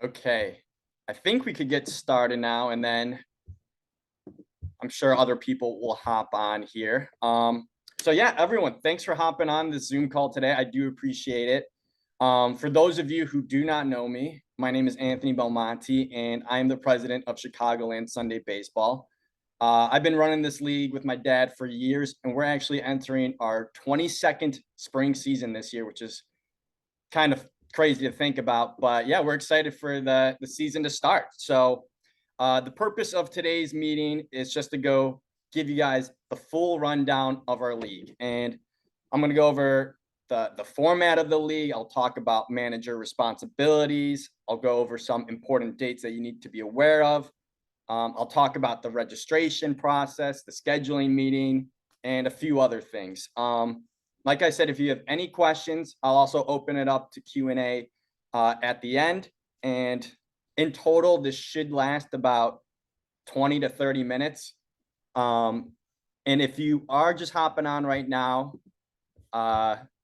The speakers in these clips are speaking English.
Okay, I think we could get started now, and then I'm sure other people will hop on here. So yeah, everyone, thanks for hopping on this Zoom call today. I do appreciate it. For those of you who do not know me, my name is Anthony Belmonte, and I am the president of Chicagoland Sunday Baseball. I've been running this league with my dad for years, and we're actually entering our 22nd spring season this year, which is kind of crazy to think about. But yeah, we're excited for the season to start. So the purpose of today's meeting is just to go give you guys the full rundown of our league. And I'm going to go over the format of the league. I'll talk about manager responsibilities. I'll go over some important dates that you need to be aware of. I'll talk about the registration process, the scheduling meeting, and a few other things. Like I said, if you have any questions, I'll also open it up to Q&A at the end. And in total, this should last about 20 to 30 minutes. And if you are just hopping on right now,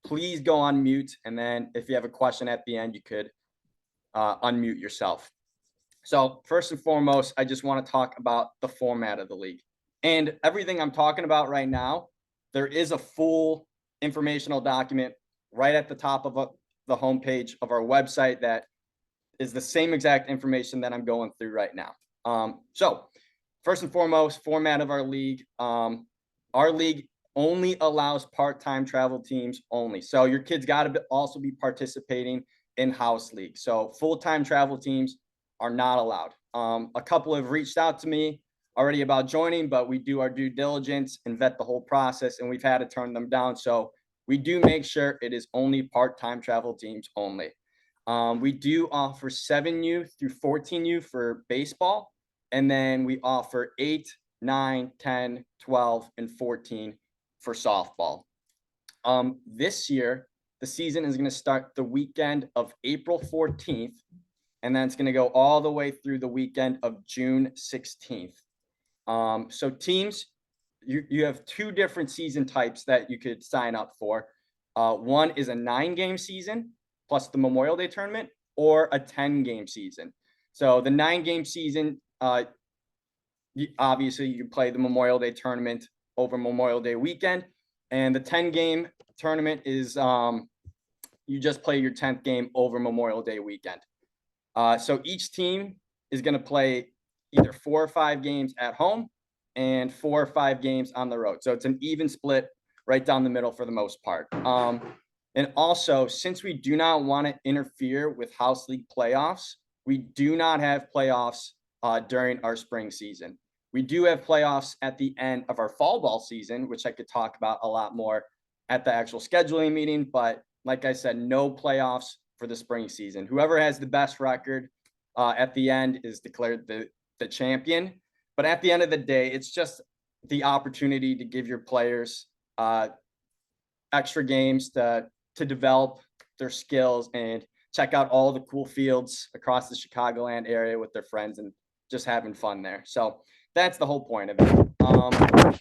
please go on mute. And then if you have a question at the end, you could unmute yourself. So first and foremost, I just want to talk about the format of the league. And everything I'm talking about right now, there is a full informational document right at the top of the homepage of our website that is the same exact information that I'm going through right now. So first and foremost, format of our league. Our league only allows part-time travel teams only. So your kids got to also be participating in house league. So full-time travel teams are not allowed. A couple have reached out to me already about joining, but we do our due diligence and vet the whole process, and we've had to turn them down. So we do make sure it is only part-time travel teams only. We do offer 7U through 14U for baseball, and then we offer 8, 9, 10, 12, and 14 for softball. This year, the season is going to start the weekend of April 14th, and then it's going to go all the way through the weekend of June 16th. So teams, you have two different season types that you could sign up for. One is a 9-game season plus the Memorial Day tournament, or a 10-game season. So the 9-game season, obviously you play the Memorial Day tournament over Memorial Day weekend, and the 10-game tournament is you just play your 10th game over Memorial Day weekend. So each team is going to play either 4 or 5 games at home and 4 or 5 games on the road. So it's an even split right down the middle for the most part. And also, since we do not want to interfere with house league playoffs, we do not have playoffs during our spring season. We do have playoffs at the end of our fall ball season, which I could talk about a lot more at the actual scheduling meeting. But like I said, no playoffs for the spring season. Whoever has the best record at the end is declared the champion. But at the end of the day, it's just the opportunity to give your players extra games to develop their skills and check out all the cool fields across the Chicagoland area with their friends and just having fun there. So that's the whole point of it.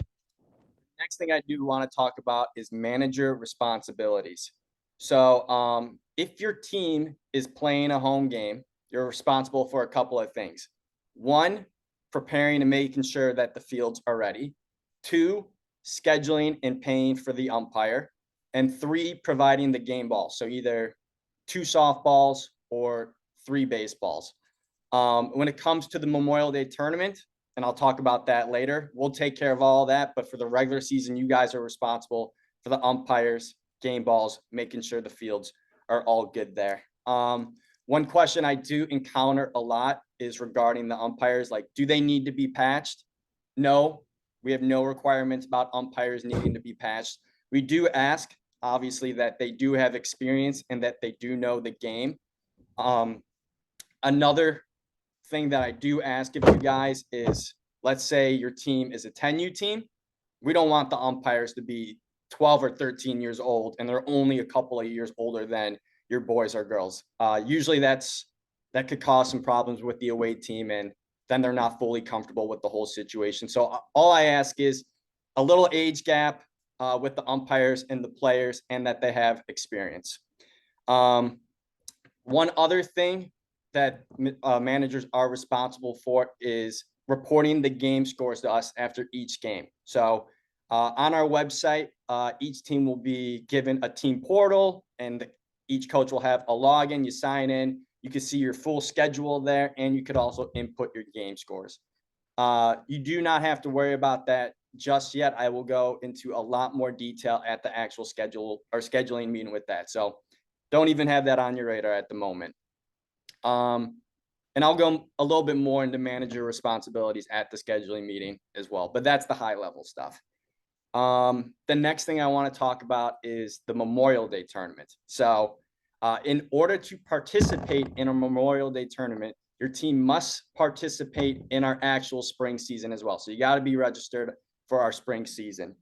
Next thing I do want to talk about is manager responsibilities. So if your team is playing a home game, you're responsible for a couple of things. 1, preparing and making sure that the fields are ready. 2, scheduling and paying for the umpire. And 3, providing the game ball. So either 2 softballs or 3 baseballs. When it comes to the Memorial Day tournament, and I'll talk about that later, we'll take care of all that. But for the regular season, you guys are responsible for the umpires, game balls, making sure the fields are all good there. One question I do encounter a lot is regarding the umpires. Like, do they need to be patched? No, we have no requirements about umpires needing to be patched. We do ask, obviously, that they do have experience and that they do know the game. Another thing that I do ask of you guys is, let's say your team is a 10U team. We don't want the umpires to be 12 or 13 years old, and they're only a couple of years older than your boys or girls. Usually that could cause some problems with the away team, and then they're not fully comfortable with the whole situation. So all I ask is a little age gap with the umpires and the players, and that they have experience. One other thing that managers are responsible for is reporting the game scores to us after each game. So on our website, each team will be given a team portal, and each coach will have a login. You sign in, you can see your full schedule there, and you could also input your game scores. You do not have to worry about that just yet. I will go into a lot more detail at the actual schedule or scheduling meeting with that. So don't even have that on your radar at the moment. And I'll go a little bit more into manager responsibilities at the scheduling meeting as well, but that's the high level stuff. The next thing I want to talk about is the Memorial Day tournament. So in order to participate in a Memorial Day tournament, your team must participate in our actual spring season as well. So you got to be registered for our spring season.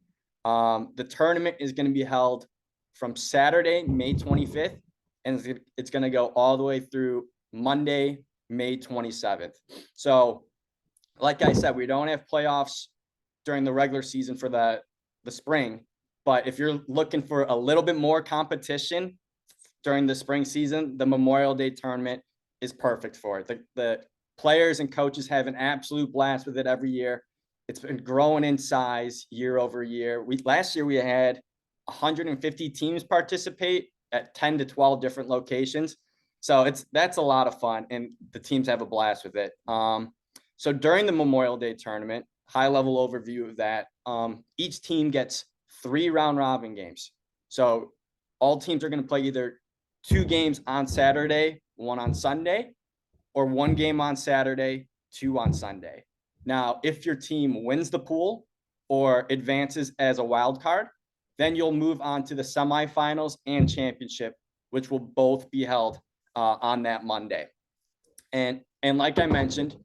The tournament is going to be held from Saturday, May 25th, and it's going to go all the way through Monday, May 27th. So like I said, we don't have playoffs during the regular season for the spring, but if you're looking for a little bit more competition during the spring season, the Memorial Day tournament is perfect for it. The players and coaches have an absolute blast with it every year. It's been growing in size year over year. Last year we had 150 teams participate at 10 to 12 different locations. So that's a lot of fun, and the teams have a blast with it. So during the Memorial Day tournament, high level overview of that, each team gets 3 round robin games. So all teams are going to play either 2 games on Saturday, 1 on Sunday, or 1 game on Saturday, 2 on Sunday. Now, if your team wins the pool or advances as a wild card, then you'll move on to the semifinals and championship, which will both be held on that Monday. And like I mentioned,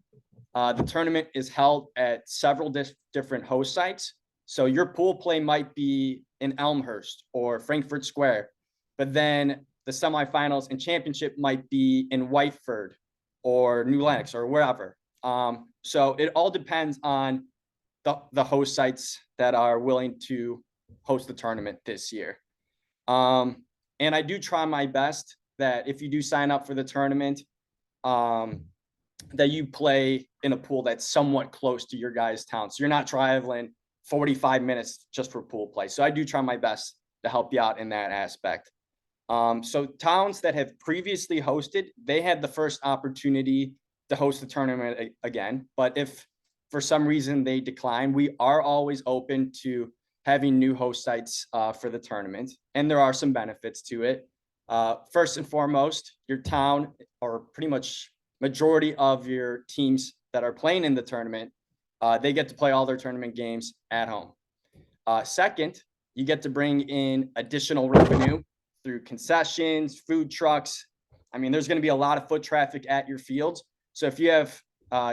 the tournament is held at several different host sites. So your pool play might be in Elmhurst or Frankfurt Square, but then the semifinals and championship might be in Whiteford or New Lenox or wherever. So it all depends on the host sites that are willing to host the tournament this year. And I do try my best that if you do sign up for the tournament, that you play in a pool that's somewhat close to your guys' town. So you're not traveling 45 minutes just for pool play. So I do try my best to help you out in that aspect. So towns that have previously hosted, they had the first opportunity to host the tournament again. But if for some reason they decline, we are always open to having new host sites for the tournament. And there are some benefits to it. First and foremost, your town, or pretty much majority of your teams that are playing in the tournament, they get to play all their tournament games at home. Second, you get to bring in additional revenue through concessions, food trucks. I mean, there's going to be a lot of foot traffic at your fields. So if you have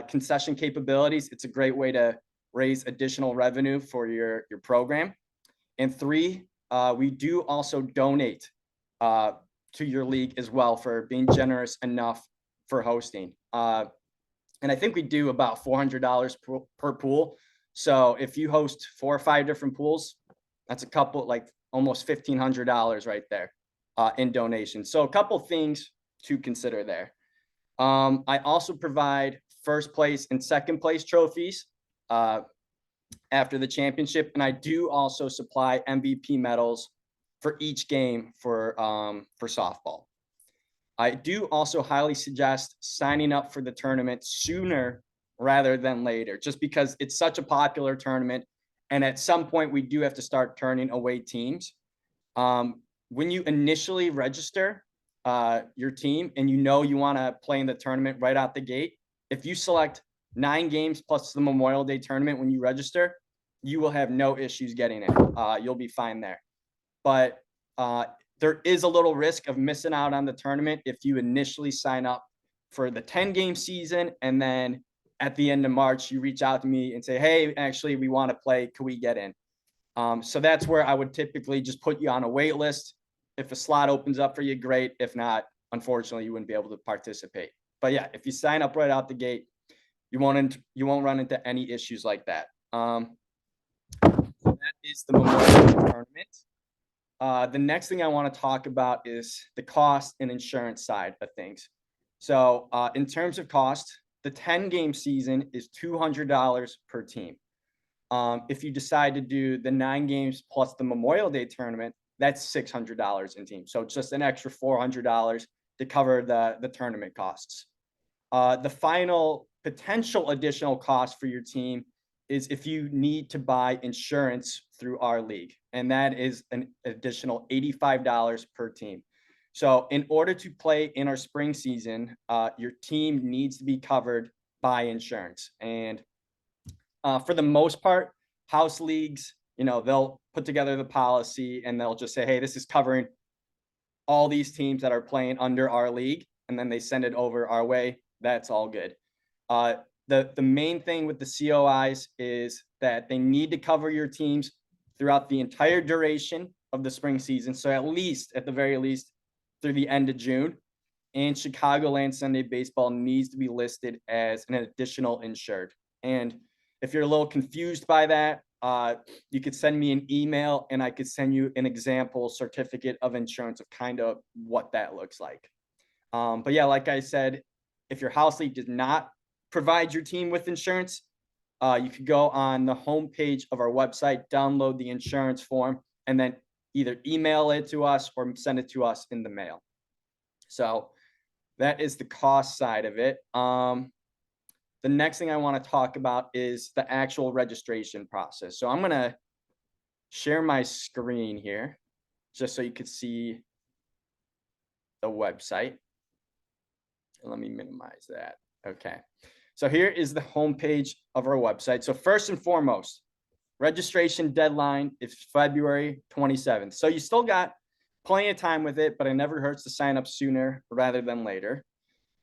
concession capabilities, it's a great way to raise additional revenue for your program. And 3, we do also donate to your league as well for being generous enough for hosting. And I think we do about $400 per pool. So if you host 4 or 5 different pools, that's a couple, like almost $1,500 right there in donations. So a couple things to consider there. I also provide first place and second place trophies after the championship. And I do also supply MVP medals for each game for softball. I do also highly suggest signing up for the tournament sooner rather than later, just because it's such a popular tournament. And at some point, we do have to start turning away teams. When you initially register your team and you know you want to play in the tournament right out the gate, if you select 9 games plus the Memorial Day tournament when you register, you will have no issues getting in. You'll be fine there. But there is a little risk of missing out on the tournament if you initially sign up for the 10-game season, and then at the end of March, you reach out to me and say, hey, actually, we want to play. Can we get in? So that's where I would typically just put you on a wait list. If a slot opens up for you, great. If not, unfortunately, you wouldn't be able to participate. But yeah, if you sign up right out the gate, you won't run into any issues like that. That is the Memorial Day tournament. The next thing I want to talk about is the cost and insurance side of things. So in terms of cost, the 10-game season is $200 per team. If you decide to do the 9 games plus the Memorial Day tournament, that's $600 in team. So it's just an extra $400 to cover the tournament costs. The final potential additional cost for your team is if you need to buy insurance through our league, and that is an additional $85 per team. So in order to play in our spring season, your team needs to be covered by insurance. And for the most part, house leagues, they'll put together the policy and they'll just say, hey, this is covering all these teams that are playing under our league, and then they send it over our way. That's all good. The main thing with the COIs is that they need to cover your teams throughout the entire duration of the spring season. So at the very least, through the end of June. And Chicagoland Sunday Baseball needs to be listed as an additional insured. And if you're a little confused by that, you could send me an email and I could send you an example certificate of insurance of kind of what that looks like. But yeah, like I said, if your house league does not provide your team with insurance, you could go on the homepage of our website, download the insurance form, and then either email it to us or send it to us in the mail. So that is the cost side of it. The next thing I want to talk about is the actual registration process. So I'm going to share my screen here just so you could see the website. Let me minimize that. Okay. So here is the homepage of our website. So first and foremost, registration deadline is February 27th. So you still got plenty of time with it, but it never hurts to sign up sooner rather than later.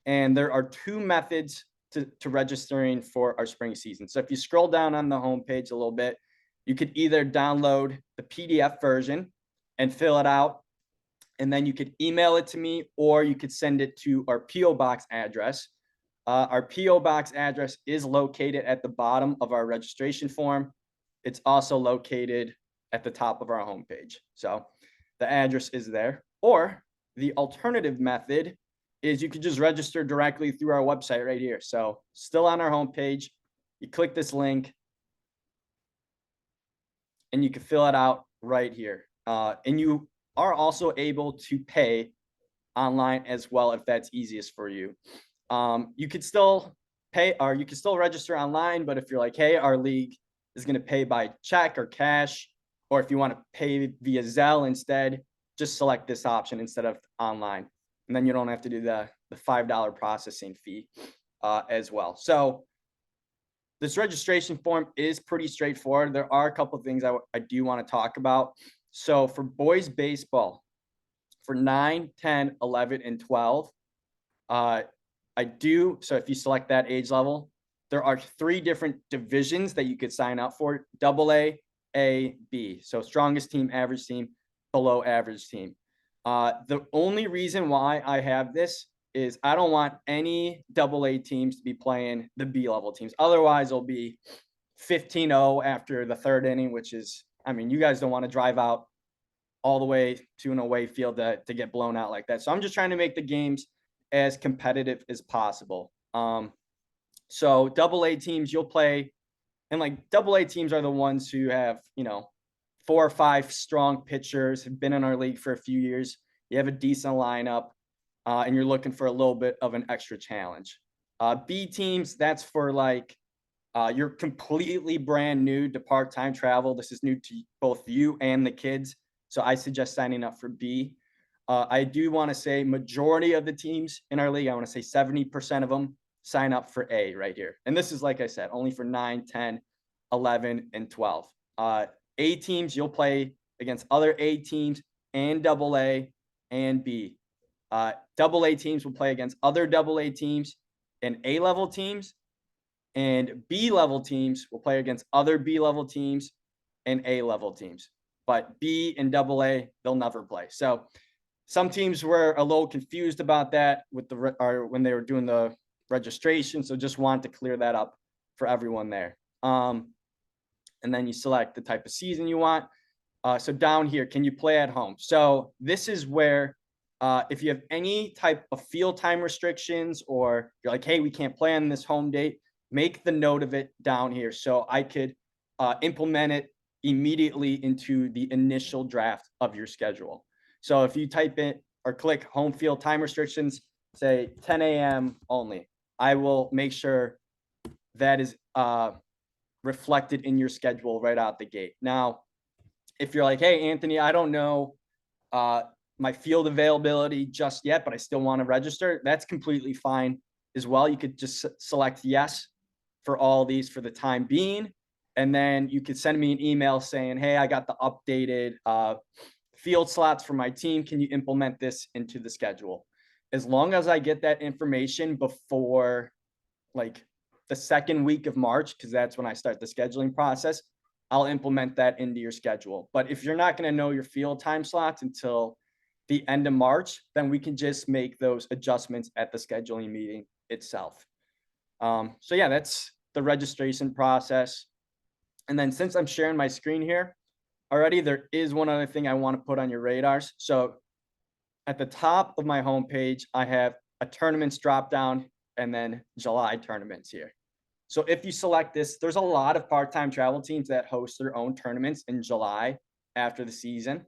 And there are 2 methods to registering for our spring season. So if you scroll down on the homepage a little bit, you could either download the PDF version and fill it out, and then you could email it to me, or you could send it to our P.O. Box address. Our P.O. Box address is located at the bottom of our registration form. It's also located at the top of our homepage. So the address is there. Or the alternative method is you could just register directly through our website right here. So still on our homepage, you click this link and you can fill it out right here. And you are also able to pay online as well if that's easiest for you. You could still pay, or you can still register online, but if you're like, hey, our league is going to pay by check or cash, or if you want to pay via Zelle instead, just select this option instead of online. And then you don't have to do the $5 processing fee as well. So this registration form is pretty straightforward. There are a couple of things I do want to talk about. So for boys baseball, for 9, 10, 11, and 12, so if you select that age level, there are 3 different divisions that you could sign up for: AA, A, B. So strongest team, average team, below average team. The only reason why I have this is I don't want any AA teams to be playing the B level teams. Otherwise, it'll be 15-0 after the 3rd inning, which is, I mean, you guys don't want to drive out all the way to an away field to get blown out like that. So I'm just trying to make the games as competitive as possible. So AA teams, you'll play, and like AA teams are the ones who have, 4 or 5 strong pitchers, have been in our league for a few years. You have a decent lineup, and you're looking for a little bit of an extra challenge. B teams, that's for like, you're completely brand new to part-time travel. This is new to both you and the kids. So I suggest signing up for B. I do want to say majority of the teams in our league, I want to say 70% of them sign up for A right here. And this is, like I said, only for 9, 10, 11, and 12. A teams, you'll play against other A teams and AA and B. AA teams will play against other AA teams and A-level teams, and B-level teams will play against other B-level teams and A-level teams. But B and AA, they'll never play. So some teams were a little confused about that when they were doing the registration. So just want to clear that up for everyone there. And then you select the type of season you want. So down here, can you play at home? So this is where If you have any type of field time restrictions, or you're like, hey, we can't play on this home date, make the note of it down here so I could implement it immediately into the initial draft of your schedule. So if you type in or click home field time restrictions, say 10 a.m. only, I will make sure that is reflected in your schedule right out the gate. Now, if you're like, hey, Anthony, I don't know my field availability just yet, but I still want to register, that's completely fine as well. You could just select yes for all these for the time being. And then you could send me an email saying, hey, I got the updated field slots for my team. Can you implement this into the schedule? As long as I get that information before like the second week of March, because that's when I start the scheduling process, I'll implement that into your schedule. But if you're not going to know your field time slots until the end of March, then we can just make those adjustments at the scheduling meeting itself. So yeah, that's the registration process. And then since I'm sharing my screen here already, there is one other thing I want to put on your radars. So at the top of my homepage, I have a tournaments drop down and then July tournaments here. So if you select this, there's a lot of part-time travel teams that host their own tournaments in July after the season.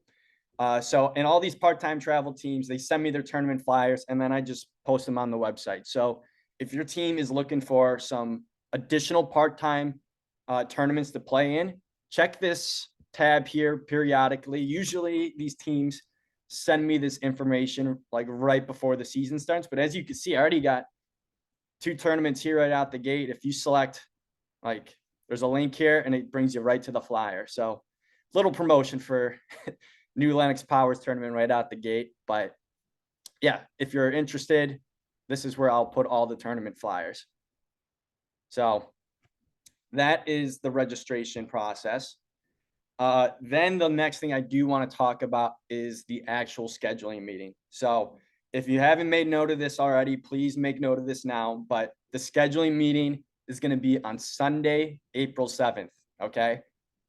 And all these part-time travel teams, they send me their tournament flyers and then I just post them on the website. So if your team is looking for some additional part-time tournaments to play in, check this tab here periodically. Usually these teams send me this information like right before the season starts. But as you can see, I already got 2 tournaments here right out the gate. If you select, like, there's a link here and it brings you right to the flyer. So little promotion for new Lennox Powers tournament right out the gate. But yeah, if you're interested, this is where I'll put all the tournament flyers. So that is the registration process. Then the next thing I do want to talk about is the actual scheduling meeting. So if you haven't made note of this already, please make note of this now. But the scheduling meeting is going to be on Sunday, April 7th. Okay.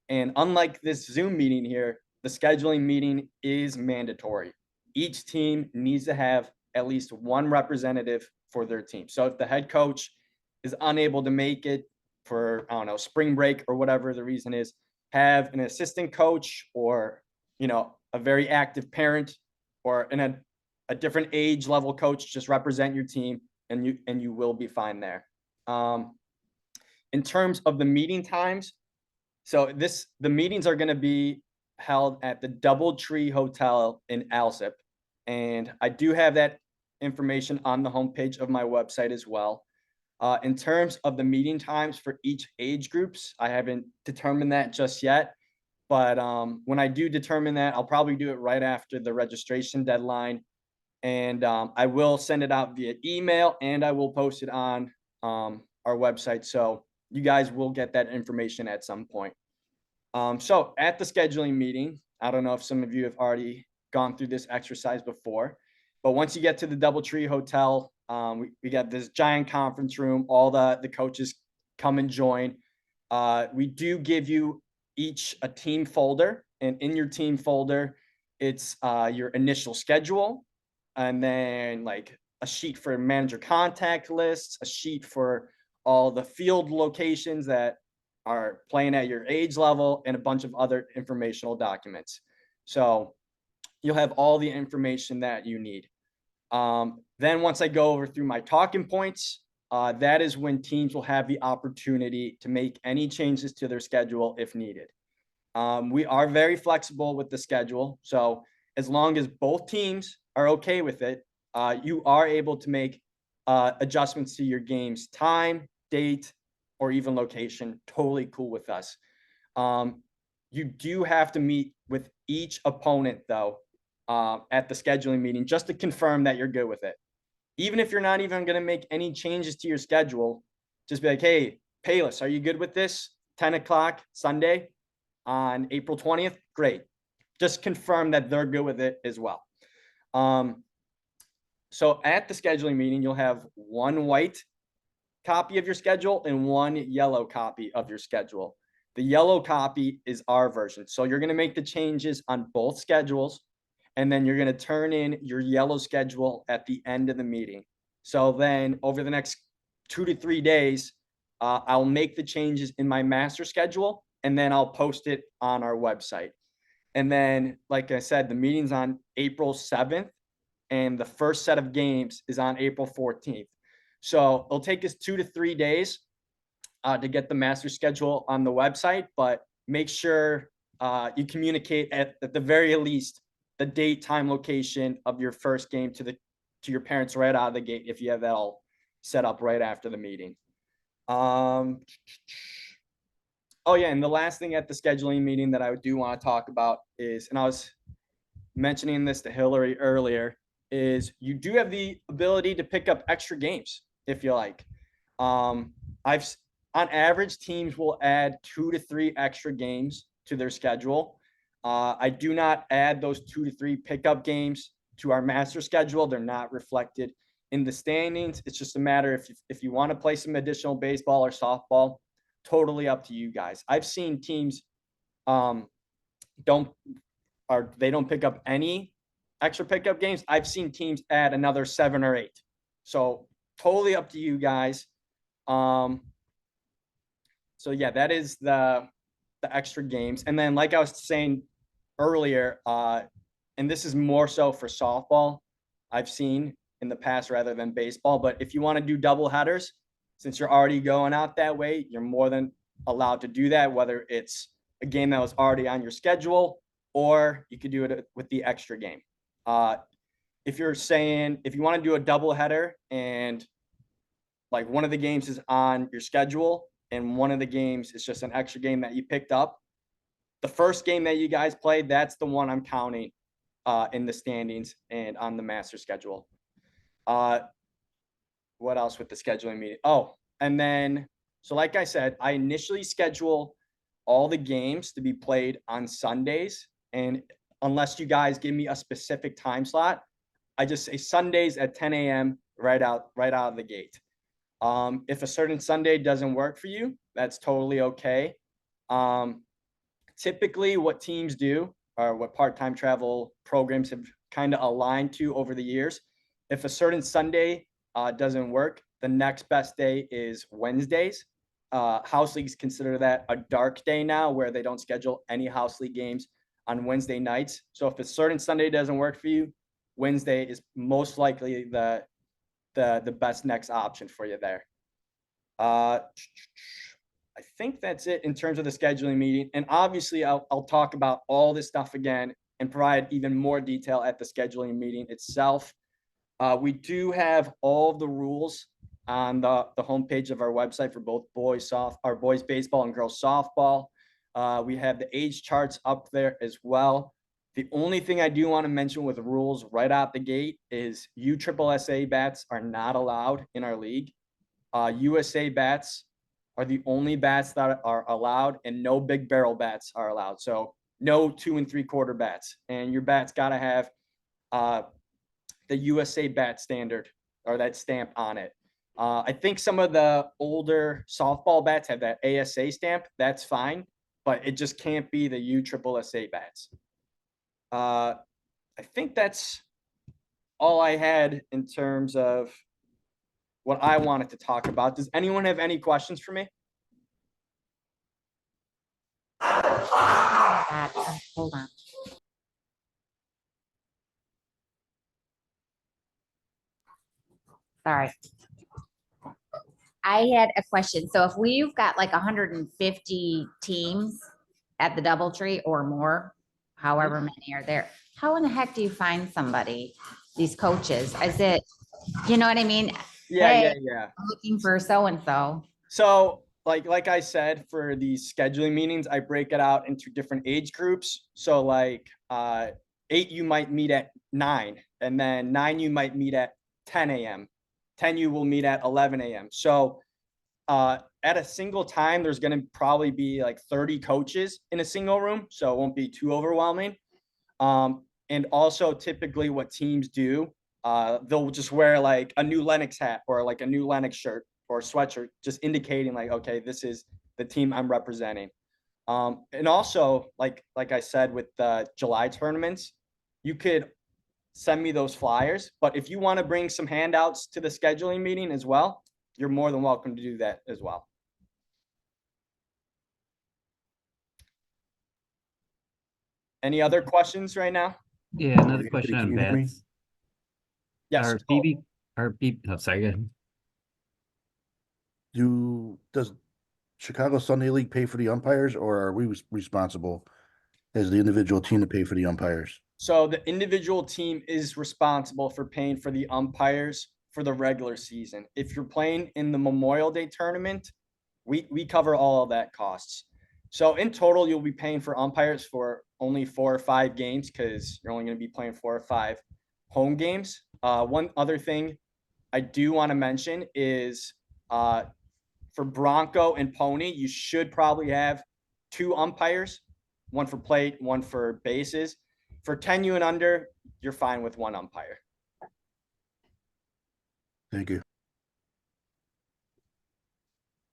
And unlike this Zoom meeting here, the scheduling meeting is mandatory. Each team needs to have at least one representative for their team. So if the head coach is unable to make it for, I don't know, spring break or whatever the reason is, have an assistant coach or, a very active parent or a different age level coach just represent your team, and you will be fine there. In terms of the meeting times, so the meetings are going to be held at the DoubleTree Hotel in Alsip, and I do have that information on the homepage of my website as well. In terms of the meeting times for each age groups, I haven't determined that just yet. But when I do determine that, I'll probably do it right after the registration deadline. And I will send it out via email and I will post it on our website. So you guys will get that information at some point. So at the scheduling meeting, I don't know if some of you have already gone through this exercise before, but once you get to the DoubleTree Hotel, we got this giant conference room. All the coaches come and join. We do give you each a team folder, and in your team folder, it's your initial schedule, and then like a sheet for manager contact lists, a sheet for all the field locations that are playing at your age level, and a bunch of other informational documents. So you'll have all the information that you need. Then once I go over through my talking points, that is when teams will have the opportunity to make any changes to their schedule if needed. We are very flexible with the schedule. So as long as both teams are okay with it, you are able to make adjustments to your game's time, date, or even location. Totally cool with us. You do have to meet with each opponent though, at the scheduling meeting just to confirm that you're good with it. Even if you're not even going to make any changes to your schedule, just be like, hey, Payless, are you good with this? 10 o'clock Sunday on April 20th? Great. Just confirm that they're good with it as well. So at the scheduling meeting, you'll have one white copy of your schedule and one yellow copy of your schedule. The yellow copy is our version. So you're going to make the changes on both schedules. and then you're going to turn in your yellow schedule at the end of the meeting. So then over the next 2 to 3 days, I'll make the changes in my master schedule, and then I'll post it on our website. And then, like I said, the meeting's on April 7th, and the first set of games is on April 14th. So it'll take us 2 to 3 days to get the master schedule on the website, but make sure you communicate at the very least the date, time, location of your first game to your parents right out of the gate if you have that all set up right after the meeting. Oh yeah, and the last thing at the scheduling meeting that I do want to talk about is, and I was mentioning this to Hillary earlier, is you do have the ability to pick up extra games if you like. I've on average, teams will add 2 to 3 extra games to their schedule. I do not add those 2 to 3 pickup games to our master schedule. They're not reflected in the standings. It's just a matter if you want to play some additional baseball or softball, totally up to you guys. I've seen teams they don't pick up any extra pickup games. I've seen teams add another 7 or 8. So totally up to you guys. So yeah, that is the extra games. And then, like I was saying earlier, and this is more so for softball, I've seen in the past rather than baseball. But if you want to do double headers, since you're already going out that way, you're more than allowed to do that, whether it's a game that was already on your schedule, or you could do it with the extra game. If you want to do a double header and like one of the games is on your schedule and one of the games is just an extra game that you picked up, the first game that you guys played, that's the one I'm counting in the standings and on the master schedule. What else with the scheduling meeting? Oh, and then, so like I said, I initially schedule all the games to be played on Sundays. And unless you guys give me a specific time slot, I just say Sundays at 10 a.m. right out of the gate. If a certain Sunday doesn't work for you, that's totally okay. Typically what teams do, or what part-time travel programs have kind of aligned to over the years, if a certain Sunday doesn't work, the next best day is Wednesdays. House leagues consider that a dark day now, where they don't schedule any house league games on Wednesday nights. So if a certain Sunday doesn't work for you, Wednesday is most likely the best next option for you there. I think that's it in terms of the scheduling meeting. And obviously I'll talk about all this stuff again and provide even more detail at the scheduling meeting itself. We do have all of the rules on the homepage of our website for both boys baseball and girls softball. We have the age charts up there as well. The only thing I do want to mention with rules right out the gate is USSSA bats are not allowed in our league. USA bats are the only bats that are allowed, and no big barrel bats are allowed. So no 2 3/4 bats, and your bat's got to have the USA bat standard or that stamp on it. I think some of the older softball bats have that ASA stamp. That's fine, but it just can't be the USSSA bats. I think that's all I had in terms of what I wanted to talk about. Does anyone have any questions for me? Hold on. Sorry. I had a question. So if we've got like 150 teams at the DoubleTree or more, however many are there, how in the heck do you find somebody, these coaches? Is it, you know what I mean? Yeah, Hey, yeah. I'm looking for so-and-so. So like I said, for these scheduling meetings, I break it out into different age groups. So like 8, you might meet at 9, and then 9, you might meet at 10 a.m. 10, you will meet at 11 a.m. So at a single time, there's going to probably be like 30 coaches in a single room, so it won't be too overwhelming. And also typically what teams do, they'll just wear like a new Lennox hat or like a new Lennox shirt or sweatshirt, just indicating like, okay, this is the team I'm representing. And also, like I said, with the July tournaments, you could send me those flyers. But if you want to bring some handouts to the scheduling meeting as well, you're more than welcome to do that as well. Any other questions right now? Yeah, another question on Can you hear me? bats. Yes. Our BB, oh, sorry, go ahead. Does Chicago Sunday League pay for the umpires, or are we responsible as the individual team to pay for the umpires? So the individual team is responsible for paying for the umpires for the regular season. If you're playing in the Memorial Day tournament, we cover all of that costs. So in total, you'll be paying for umpires for only 4 or 5 games because you're only going to be playing 4 or 5 home games. One other thing I do want to mention is for Bronco and Pony, you should probably have 2 umpires, one for plate, one for bases. For 10U and under, you're fine with 1 umpire. Thank you.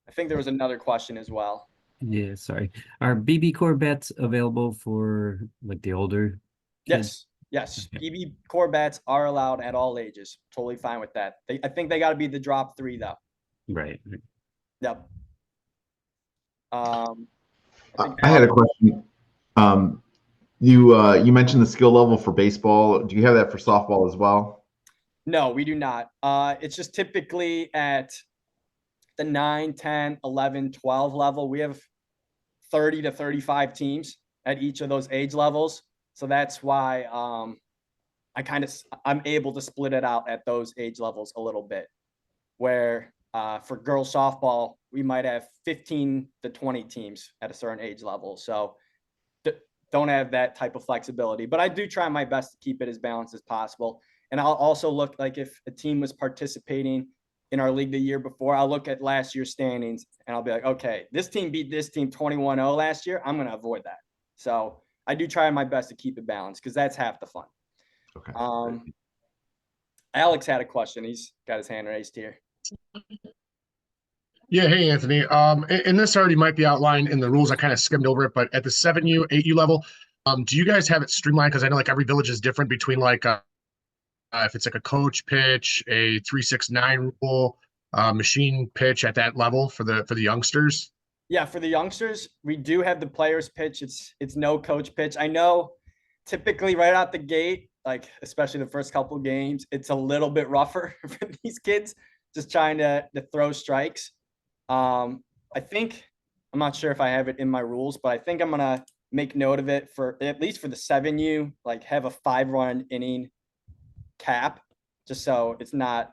I think there was another question as well. Yeah, sorry. Are BB core bats available for like the older kids? Yes. BB core bats are allowed at all ages. Totally fine with that. I think they got to be the drop 3 though. Right. Yep. I had a question. You mentioned the skill level for baseball. Do you have that for softball as well? No, we do not. It's just typically at the 9, 10, 11, 12 level. We have 30 to 35 teams at each of those age levels. So that's why I'm able to split it out at those age levels a little bit. Where for girls softball, we might have 15 to 20 teams at a certain age level. So don't have that type of flexibility, but I do try my best to keep it as balanced as possible. And I'll also look, like if a team was participating in our league the year before, I'll look at last year's standings and I'll be like, okay, this team beat this team 21-0 last year. I'm going to avoid that. So I do try my best to keep it balanced because that's half the fun. Okay. Alex had a question. He's got his hand raised here. Yeah, hey Anthony. And this already might be outlined in the rules. I kind of skimmed over it, but at the 7U, 8U level, do you guys have it streamlined? Because I know like every village is different between like if it's like a coach pitch, a 3-6-9 rule, machine pitch at that level for the youngsters. Yeah, for the youngsters, we do have the players pitch. It's no coach pitch. I know typically right out the gate, like especially the first couple of games, it's a little bit rougher for these kids just trying to throw strikes. I think, I'm not sure if I have it in my rules, but I think I'm going to make note of it for at least for the 7U, like have a 5-run inning cap, just so it's not,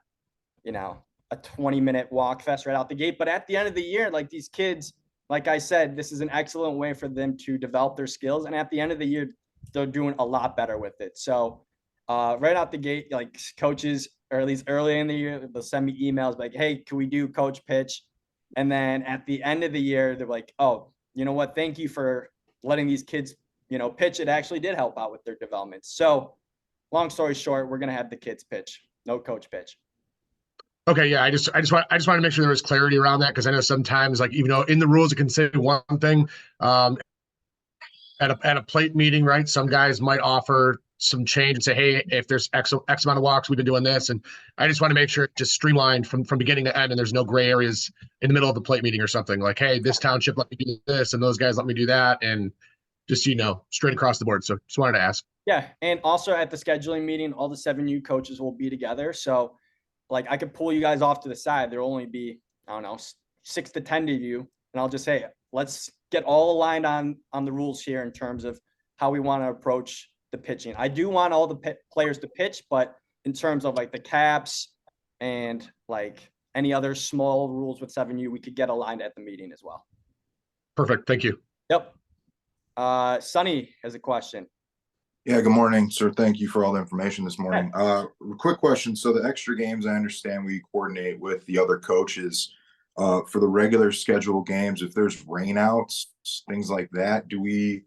a 20-minute walk fest right out the gate. But at the end of the year, like these kids, like I said, this is an excellent way for them to develop their skills. And at the end of the year, they're doing a lot better with it. So right out the gate, like coaches, or at least early in the year, they'll send me emails like, hey, can we do coach pitch? And then at the end of the year, they're like, oh, you know what? Thank you for letting these kids, pitch. It actually did help out with their development. So long story short, we're going to have the kids pitch, no coach pitch. Okay, yeah, I just want to make sure there was clarity around that, because I know sometimes, like, even though in the rules it can say one thing, at a plate meeting, right? Some guys might offer some change and say, hey, if there's X amount of walks, we've been doing this. And I just want to make sure it's just streamlined from beginning to end, and there's no gray areas in the middle of the plate meeting or something like, hey, this township let me do this and those guys let me do that, and just, straight across the board. So just wanted to ask. Yeah, and also at the scheduling meeting, all the 7U coaches will be together. So like I could pull you guys off to the side. There'll only be, I don't know, 6 to 10 of you. And I'll just say, let's get all aligned on the rules here in terms of how we want to approach the pitching. I do want all the players to pitch, but in terms of like the caps and like any other small rules with 7U, we could get aligned at the meeting as well. Perfect. Thank you. Yep. Sonny has a question. Yeah, good morning, sir. Thank you for all the information this morning. Quick question. So the extra games, I understand we coordinate with the other coaches. For the regular scheduled games, if there's rainouts, things like that, do we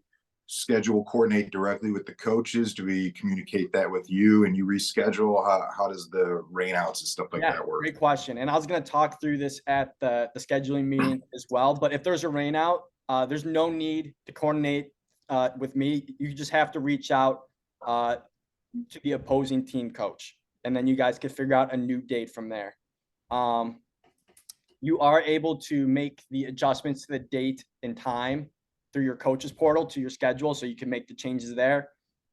coordinate directly with the coaches? Do we communicate that with you and you reschedule? How does the rainouts and stuff like that work? Great question. And I was going to talk through this at the scheduling meeting as well. But if there's a rainout, there's no need to coordinate with me. You just have to reach out to the opposing team coach. And then you guys could figure out a new date from there. You are able to make the adjustments to the date and time through your coaches portal to your schedule, so you can make the changes there.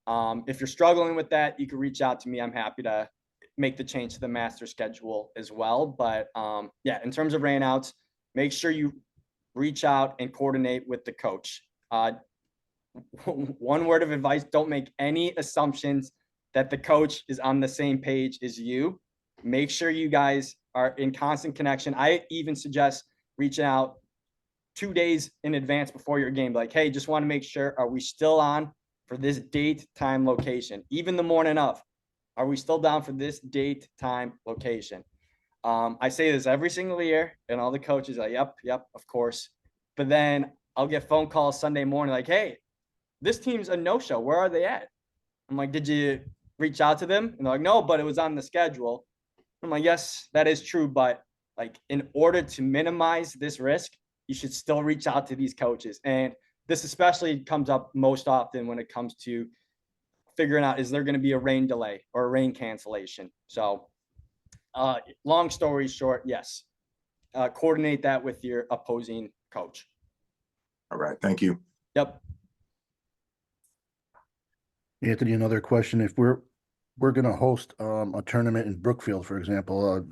If you're struggling with that, you can reach out to me. I'm happy to make the change to the master schedule as well. But yeah, in terms of rainouts, make sure you reach out and coordinate with the coach. One word of advice: don't make any assumptions that the coach is on the same page as you. Make sure you guys are in constant connection. I even suggest reaching out 2 days in advance before your game. Like, hey, just want to make sure, are we still on for this date, time, location? Even the morning of, are we still down for this date, time, location? I say this every single year, and all the coaches are like, yep, of course. But then I'll get phone calls Sunday morning like, hey, this team's a no-show. Where are they at? I'm like, did you reach out to them? And they're like, no, but it was on the schedule. I'm like, yes, that is true. But like, in order to minimize this risk, you should still reach out to these coaches. And this especially comes up most often when it comes to figuring out, is there going to be a rain delay or a rain cancellation? So long story short, yes, coordinate that with your opposing coach. All right. Thank you. Yep. Anthony, another question. If we're going to host a tournament in Brookfield, for example,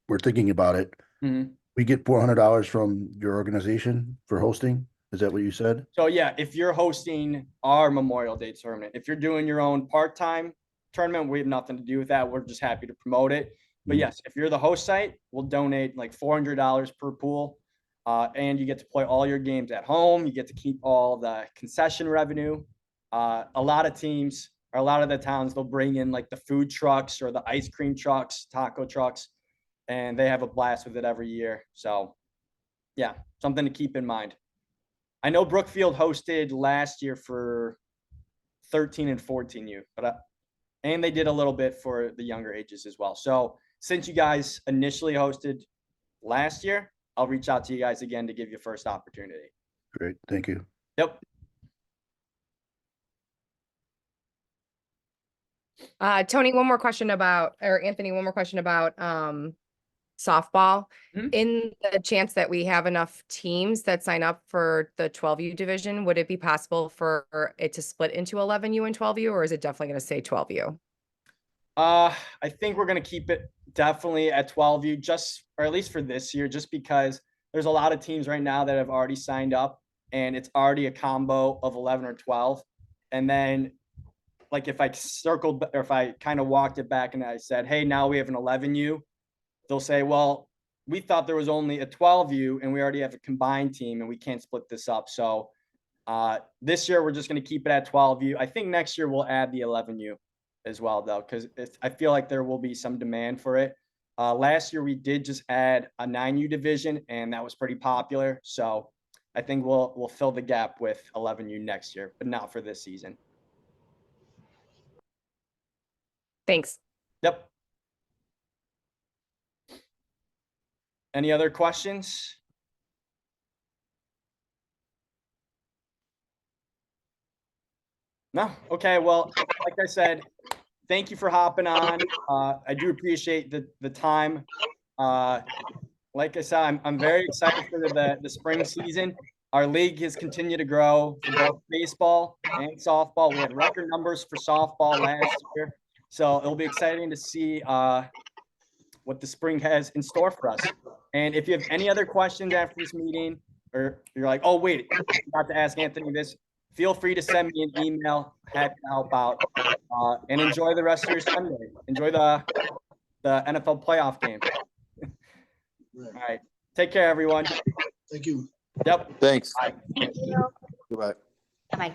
we're thinking about it. Mhm. We get $400 from your organization for hosting. Is that what you said? So yeah, if you're hosting our Memorial Day tournament, if you're doing your own part-time tournament, we have nothing to do with that. We're just happy to promote it. But yes, if you're the host site, we'll donate like $400 per pool. And you get to play all your games at home. You get to keep all the concession revenue. A lot of teams, or a lot of the towns, they'll bring in like the food trucks or the ice cream trucks, taco trucks, and they have a blast with it every year. So yeah, something to keep in mind. I know Brookfield hosted last year for 13 and 14U, but and they did a little bit for the younger ages as well. So since you guys initially hosted last year, I'll reach out to you guys again to give you first opportunity. Great. Thank you. Yep. Tony, one more question about, or Anthony, one more question about softball. Mhm. In the chance that we have enough teams that sign up for the 12U division, would it be possible for it to split into 11U and 12U, or is it definitely going to say 12U? I think we're going to keep it definitely at 12U, just, or at least for this year, just because there's a lot of teams right now that have already signed up, and it's already a combo of 11 or 12. And then like, if I circled, or if I kind of walked it back and I said, hey, now we have an 11U, they'll say, well, we thought there was only a 12U and we already have a combined team and we can't split this up. So this year we're just going to keep it at 12U. I think next year we'll add the 11U as well, though, because I feel like there will be some demand for it. Last year we did just add a 9U division, and that was pretty popular. So I think we'll fill the gap with 11U next year, but not for this season. Thanks. Yep. Any other questions? No? Okay, well, like I said, thank you for hopping on. I do appreciate the time. Like I said, I'm very excited for the spring season. Our league has continued to grow for both baseball and softball. We had record numbers for softball last year. So it'll be exciting to see what the spring has in store for us. And if you have any other questions after this meeting, or you're like, oh, wait, I forgot to ask Anthony this, feel free to send me an email. Happy to help out. And enjoy the rest of your Sunday. Enjoy the NFL playoff game. All right. Take care, everyone. Thank you. Yep. Thanks. Bye. Thank you. Goodbye. Bye.